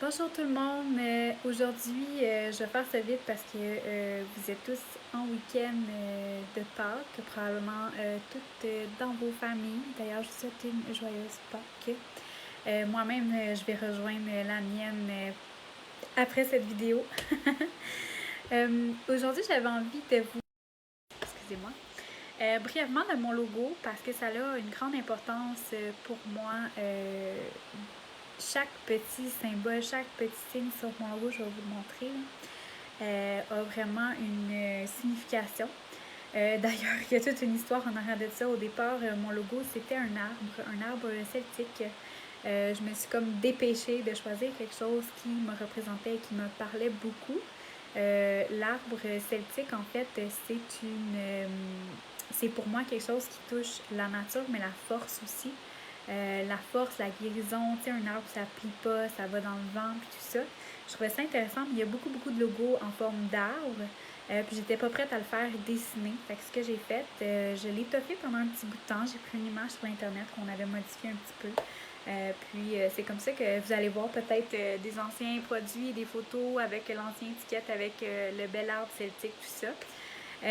Bonjour tout le monde. Aujourd'hui, je vais faire ça vite parce que vous êtes tous en week-end de Pâques, probablement toutes dans vos familles. D'ailleurs, je vous souhaite une joyeuse Pâques. Moi-même, je vais rejoindre la mienne après cette vidéo. Aujourd'hui, j'avais envie de vous, excusez-moi, brièvement de mon logo parce que ça a une grande importance pour moi. Chaque petit symbole, chaque petit signe sur mon logo, je vais vous le montrer, a vraiment une signification. D'ailleurs, il y a toute une histoire en arrière de ça. Au départ, mon logo, c'était un arbre celtique. Je me suis comme dépêchée de choisir quelque chose qui me représentait et qui me parlait beaucoup. L'arbre celtique, en fait, c'est pour moi quelque chose qui touche la nature, mais la force aussi. La force, la guérison, tu sais, un arbre, ça plie pas, ça va dans le vent, puis tout ça. Je trouvais ça intéressant, mais il y a beaucoup de logos en forme d'arbre. Puis j'étais pas prête à le faire dessiner. Fait que ce que j'ai fait, je l'ai toffé pendant un petit bout de temps. J'ai pris une image sur Internet qu'on avait modifiée un petit peu. Puis c'est comme ça que vous allez voir peut-être des anciens produits et des photos avec l'ancienne étiquette, avec le bel arbre celtique, tout ça. Puis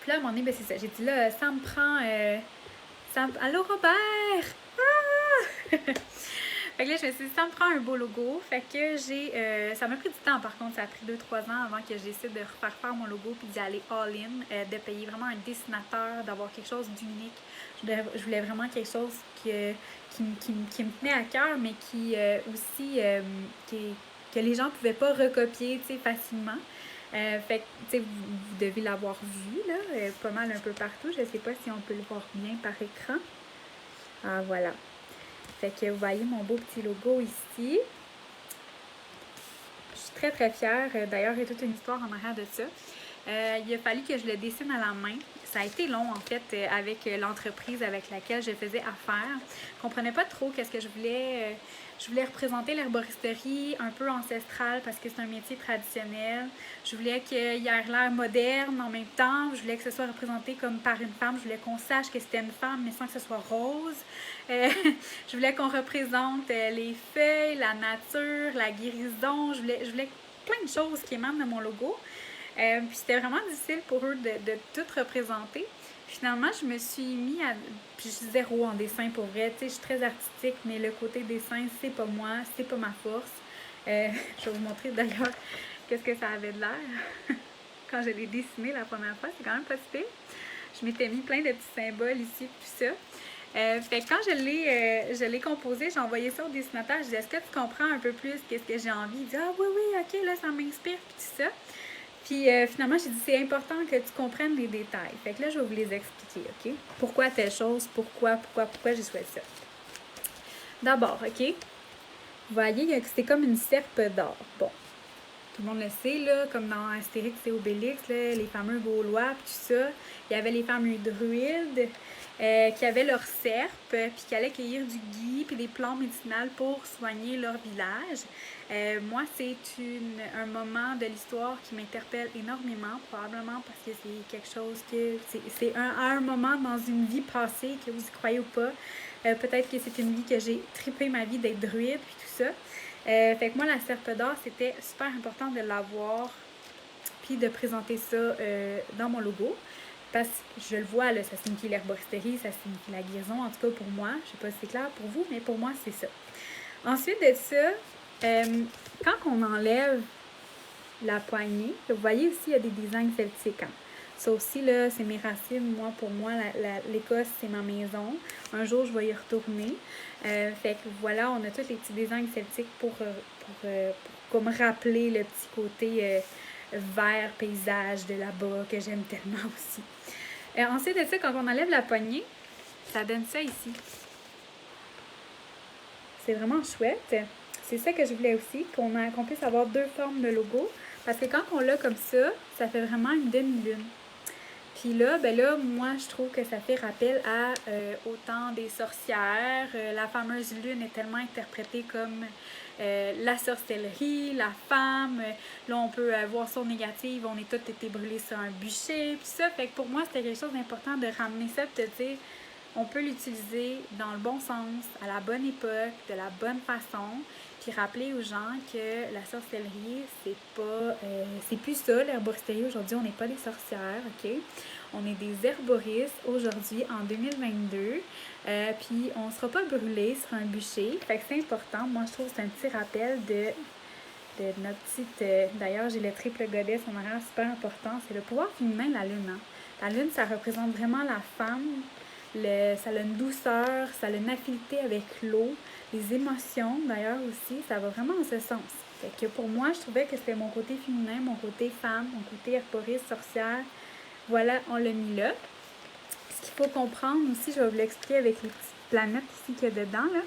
là, à un moment donné, ben, c'est ça. J'ai dit là, ça me prend... Allô Robert! Ah! Fait que là, je me suis dit, ça me prend un beau logo. Fait que ça m'a pris du temps, par contre. Ça a pris 2-3 ans avant que je décide de refaire mon logo puis d'y aller all-in, de payer vraiment un dessinateur, d'avoir quelque chose d'unique. Je voulais vraiment quelque chose qui me tenait à cœur, mais qui aussi que les gens ne pouvaient pas recopier facilement. Fait que, tu sais, vous devez l'avoir vu, là, pas mal un peu partout. Je sais pas si on peut le voir bien par écran. Ah, voilà. Fait que vous voyez mon beau petit logo ici. Je suis très fière. D'ailleurs, il y a toute une histoire en arrière de ça. Il a fallu que je le dessine à la main. Ça a été long, en fait, avec l'entreprise avec laquelle je faisais affaire. Je comprenais pas trop qu'est-ce que je voulais. Je voulais représenter l'herboristerie un peu ancestrale parce que c'est un métier traditionnel. Je voulais qu'il y ait l'air moderne en même temps. Je voulais que ce soit représenté comme par une femme. Je voulais qu'on sache que c'était une femme, mais sans que ce soit rose. Je voulais qu'on représente les feuilles, la nature, la guérison. Je voulais plein de choses qui émanent de mon logo. Puis c'était vraiment difficile pour eux de tout représenter. Finalement, je me suis mis à... Puis je suis zéro en dessin pour vrai. Tu sais, je suis très artistique, mais le côté dessin, c'est pas moi, c'est pas ma force. Je vais vous montrer d'ailleurs qu'est-ce que ça avait de l'air. Quand je l'ai dessiné la première fois, c'est quand même pas super. Je m'étais mis plein de petits symboles ici, puis ça. Fait que quand je l'ai composé, j'ai envoyé ça au dessinateur. Je dis, est-ce que tu comprends un peu plus qu'est-ce que j'ai envie? Il dit, ah oui, ok, là, ça m'inspire, puis tout ça. Puis finalement, j'ai dit, c'est important que tu comprennes les détails. Fait que là, je vais vous les expliquer, ok? Pourquoi telle chose, pourquoi j'ai choisi ça. D'abord, ok? Vous voyez, c'est comme une serpe d'or. Bon, tout le monde le sait, là, comme dans Astérix et Obélix, là, les fameux Gaulois, puis tout ça. Il y avait les fameux druides qui avaient leur serpe, puis qui allaient cueillir du gui, puis des plantes médicinales pour soigner leur village. Moi, c'est un moment de l'histoire qui m'interpelle énormément, probablement parce que c'est quelque chose que... C'est un moment dans une vie passée, que vous y croyez ou pas. Peut-être que c'est une vie que j'ai trippé ma vie d'être druide, puis tout ça. Fait que moi, la serpe d'or, c'était super important de l'avoir, puis de présenter ça dans mon logo. Parce que je le vois, là, ça signifie l'herboristerie, ça signifie la guérison, en tout cas pour moi. Je sais pas si c'est clair pour vous, mais pour moi, c'est ça. Ensuite de ça, quand on enlève la poignée, vous voyez aussi, il y a des designs celtiques. Hein. Ça aussi, là, c'est mes racines. Moi, pour moi, l'Écosse, c'est ma maison. Un jour, je vais y retourner. Fait que voilà, on a tous les petits designs celtiques pour comme rappeler le petit côté vert paysage de là-bas que j'aime tellement aussi. Ensuite de ça, quand on enlève la poignée, ça donne ça ici. C'est vraiment chouette. C'est ça que je voulais aussi, qu'on puisse avoir deux formes de logo. Parce que quand on l'a comme ça fait vraiment une demi-lune. Puis là, ben là, moi, je trouve que ça fait rappel à au temps des sorcières. La fameuse lune est tellement interprétée comme la sorcellerie, la femme. Là, on peut voir son négative. On est toutes été brûlées sur un bûcher. Puis ça, fait que pour moi, c'était quelque chose d'important de ramener ça, de te dire, on peut l'utiliser dans le bon sens, à la bonne époque, de la bonne façon, puis rappeler aux gens que la sorcellerie, c'est plus ça, l'herboristerie. Aujourd'hui, on n'est pas des sorcières, OK? On est des herboristes aujourd'hui, en 2022, puis on ne sera pas brûlés sur un bûcher, fait que c'est important. Moi, je trouve que c'est un petit rappel de notre petite... D'ailleurs, j'ai le triple goddess en arrière, super important, c'est le pouvoir féminin de la lune, hein? La lune, ça représente vraiment la femme, ça a une douceur, ça a une affinité avec l'eau, les émotions d'ailleurs aussi, ça va vraiment en ce sens. Fait que pour moi, je trouvais que c'était mon côté féminin, mon côté femme, mon côté herboriste, sorcière. Voilà, on l'a mis là. Ce qu'il faut comprendre aussi, je vais vous l'expliquer avec les petites planètes ici qu'il y a dedans, là.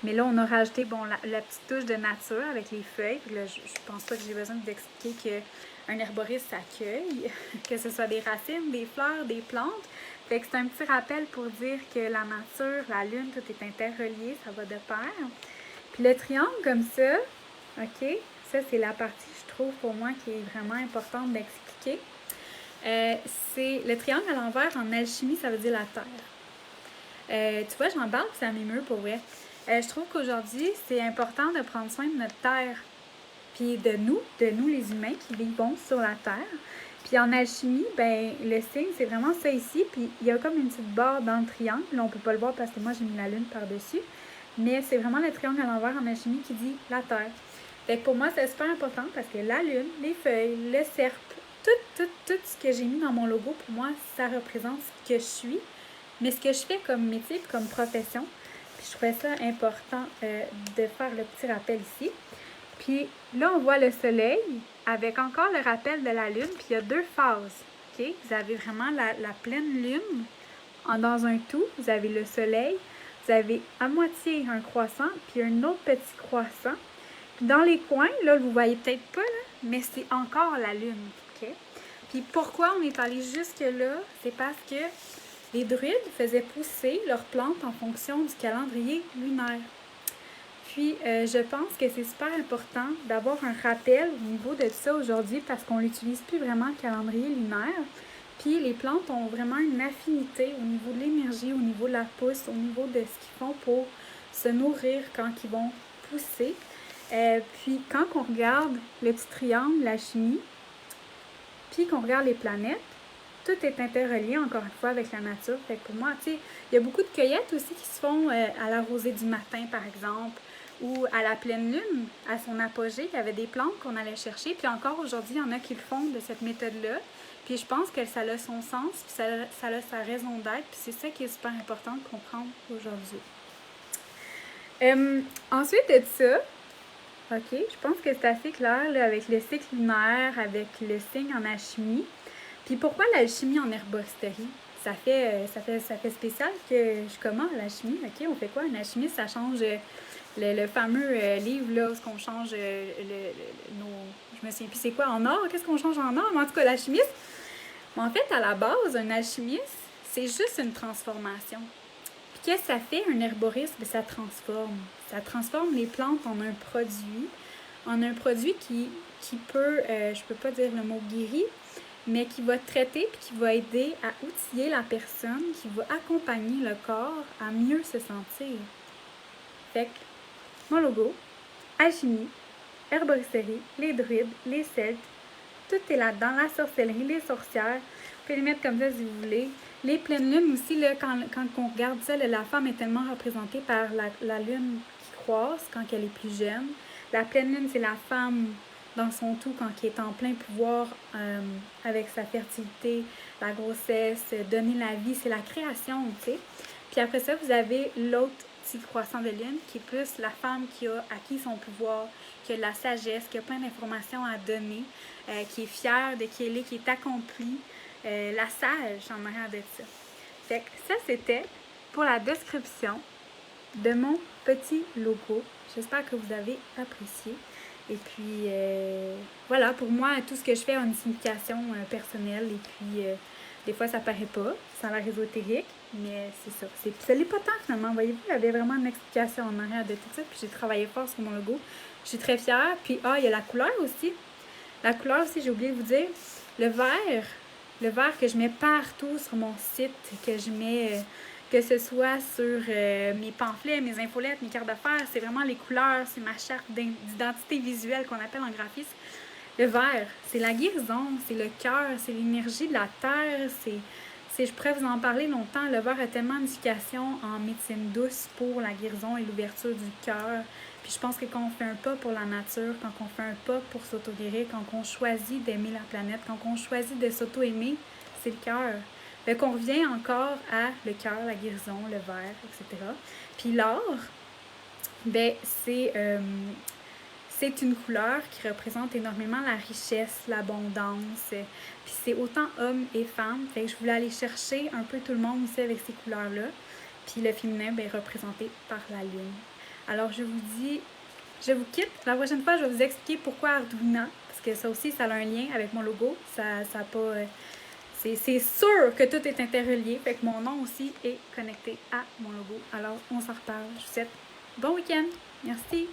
Mais là, on a rajouté la petite touche de nature avec les feuilles. Puis là, je pense pas que j'ai besoin de vous expliquer qu'un herboriste s'accueille, que ce soit des racines, des fleurs, des plantes. Fait que c'est un petit rappel pour dire que la nature, la lune, tout est interrelié, ça va de pair. Puis le triangle comme ça, OK, ça c'est la partie, je trouve, pour moi, qui est vraiment importante d'expliquer. C'est le triangle à l'envers en alchimie, ça veut dire la terre. Tu vois, j'en parle, ça m'émeut pour vrai. Je trouve qu'aujourd'hui, c'est important de prendre soin de notre terre, puis de nous les humains qui vivons sur la terre. Puis en alchimie, ben le signe, c'est vraiment ça ici. Puis il y a comme une petite barre dans le triangle. Là, on peut pas le voir parce que moi, j'ai mis la lune par-dessus. Mais c'est vraiment le triangle à l'envers en alchimie qui dit la terre. Fait que pour moi, c'est super important parce que la lune, les feuilles, le cerf, tout ce que j'ai mis dans mon logo, pour moi, ça représente ce que je suis. Mais ce que je fais comme métier, comme profession. Puis je trouvais ça important de faire le petit rappel ici. Puis là, on voit le soleil avec encore le rappel de la lune. Puis il y a deux phases. Okay? Vous avez vraiment la pleine lune dans un tout. Vous avez le soleil. Vous avez à moitié un croissant, puis un autre petit croissant. Puis dans les coins, là, vous voyez peut-être pas, là, mais c'est encore la lune. Okay? Puis pourquoi on est allé jusque-là? C'est parce que les druides faisaient pousser leurs plantes en fonction du calendrier lunaire. Puis, je pense que c'est super important d'avoir un rappel au niveau de ça aujourd'hui parce qu'on n'utilise plus vraiment le calendrier lunaire. Puis, les plantes ont vraiment une affinité au niveau de l'énergie, au niveau de la pousse, au niveau de ce qu'ils font pour se nourrir quand ils vont pousser. Puis, quand on regarde le petit triangle, la chimie, puis qu'on regarde les planètes, tout est interrelié, encore une fois, avec la nature. Fait que pour moi, tu sais, il y a beaucoup de cueillettes aussi qui se font à la rosée du matin, par exemple, ou à la pleine lune, à son apogée. Il y avait des plantes qu'on allait chercher. Puis encore aujourd'hui, il y en a qui le font de cette méthode-là. Puis je pense que ça a son sens, puis ça a sa raison d'être. Puis c'est ça qui est super important de comprendre aujourd'hui. Ensuite de ça, OK, je pense que c'est assez clair là, avec le cycle lunaire, avec le signe en alchimie. Puis pourquoi l'alchimie en herboristerie? Ça fait spécial que je commence l'alchimie. OK, on fait quoi? Une alchimie, ça change le fameux livre là, où on change je me souviens plus c'est quoi en or? Qu'est-ce qu'on change en or? Mais en tout cas, l'alchimiste. Mais en fait, à la base, un alchimiste, c'est juste une transformation. Puis qu'est-ce que ça fait, un herboriste? Bien, ça transforme. Ça transforme les plantes en un produit qui peut, je peux pas dire le mot guéri, mais qui va traiter puis qui va aider à outiller la personne, qui va accompagner le corps à mieux se sentir. Fait que, mon logo, alchimie, herboristerie, les druides, les celtes, tout est là-dedans, la sorcellerie, les sorcières. Vous pouvez les mettre comme ça si vous voulez. Les pleines lunes aussi, là, quand on regarde ça, là, la femme est tellement représentée par la lune qui croise quand elle est plus jeune. La pleine lune, c'est la femme dans son tout quand elle est en plein pouvoir avec sa fertilité, la grossesse, donner la vie, c'est la création, tu sais. Puis après ça, vous avez l'autre petit croissant de lune qui est plus la femme qui a acquis son pouvoir, qui a de la sagesse, qui a plein d'informations à donner, qui est fière de qui elle est, qui est accomplie, la sage en arrière de ça. Fait que ça, c'était pour la description de mon petit logo. J'espère que vous avez apprécié. Et puis, voilà, pour moi, tout ce que je fais a une signification personnelle. Et puis, des fois, ça paraît pas. Ça a l'air ésotérique, mais c'est ça. Ça l'est pas tant, finalement. Voyez-vous, il y avait vraiment une explication en arrière de tout ça. Puis, j'ai travaillé fort sur mon logo. Je suis très fière. Puis, il y a la couleur aussi. La couleur aussi, j'ai oublié de vous dire. Le vert que je mets partout sur mon site, que je mets que ce soit sur mes pamphlets, mes infolettes, mes cartes d'affaires, c'est vraiment les couleurs, c'est ma charte d'identité visuelle qu'on appelle en graphisme. Le vert, c'est la guérison, c'est le cœur, c'est l'énergie de la terre, je pourrais vous en parler longtemps. Le vert a tellement d'indications en médecine douce pour la guérison et l'ouverture du cœur. Puis je pense que quand on fait un pas pour la nature, quand on fait un pas pour s'auto-guérir, quand on choisit d'aimer la planète, quand on choisit de s'auto-aimer, c'est le cœur. Fait qu'on revient encore à le cœur, la guérison, le vert, etc. Puis l'or, ben c'est une couleur qui représente énormément la richesse, l'abondance. Puis c'est autant hommes et femmes. Fait que je voulais aller chercher un peu tout le monde aussi avec ces couleurs-là. Puis le féminin, ben, représenté par la lune. Alors je vous dis, je vous quitte. La prochaine fois, je vais vous expliquer pourquoi Arduino. Parce que ça aussi, ça a un lien avec mon logo. Ça a pas... c'est sûr que tout est interrelié. Fait que mon nom aussi est connecté à mon logo. Alors, on s'en reparle. Je vous souhaite bon week-end. Merci.